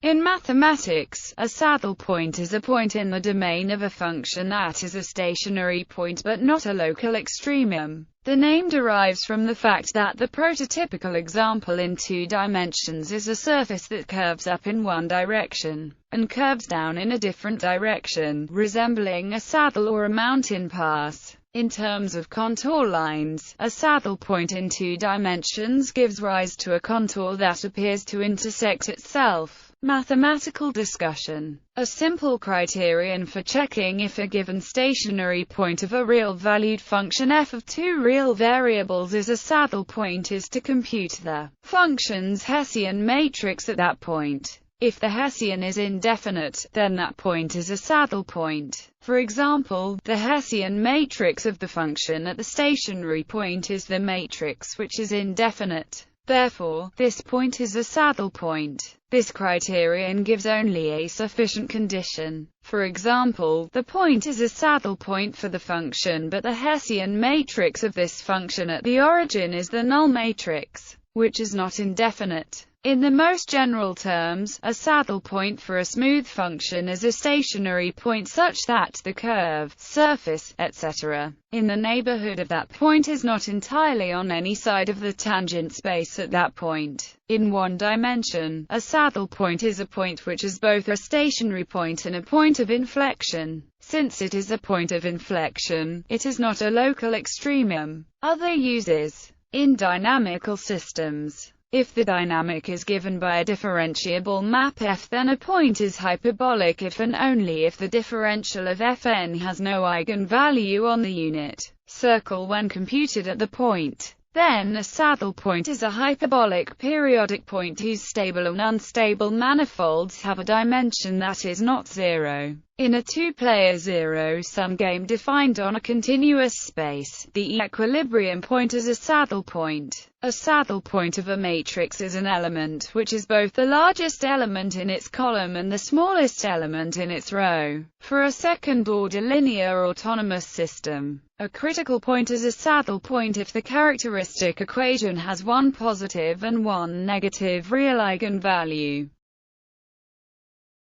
In mathematics, a saddle point is a point in the domain of a function that is a stationary point but not a local extremum. The name derives from the fact that the prototypical example in 2 dimensions is a surface that curves up in one direction, and curves down in a different direction, resembling a saddle or a mountain pass. In terms of contour lines, a saddle point in 2 dimensions gives rise to a contour that appears to intersect itself. Mathematical discussion. A simple criterion for checking if a given stationary point of a real-valued function f of 2 real variables is a saddle point is to compute the function's Hessian matrix at that point. If the Hessian is indefinite, then that point is a saddle point. For example, the Hessian matrix of the function at the stationary point is the matrix which is indefinite. Therefore, this point is a saddle point. This criterion gives only a sufficient condition. For example, the point is a saddle point for the function, but the Hessian matrix of this function at the origin is the null matrix, which is not indefinite. In the most general terms, a saddle point for a smooth function is a stationary point such that the curve, surface, etc., in the neighborhood of that point is not entirely on any side of the tangent space at that point. In 1 dimension, a saddle point is a point which is both a stationary point and a point of inflection. Since it is a point of inflection, it is not a local extremum. Other uses. In dynamical systems, if the dynamic is given by a differentiable map f, then a point is hyperbolic if and only if the differential of fn has no eigenvalue on the unit circle when computed at the point. Then a saddle point is a hyperbolic periodic point whose stable and unstable manifolds have a dimension that is not zero. In a 2-player zero-sum game defined on a continuous space, the equilibrium point is a saddle point. A saddle point of a matrix is an element which is both the largest element in its column and the smallest element in its row. For a second-order linear autonomous system, a critical point is a saddle point if the characteristic equation has one positive and one negative real eigenvalue.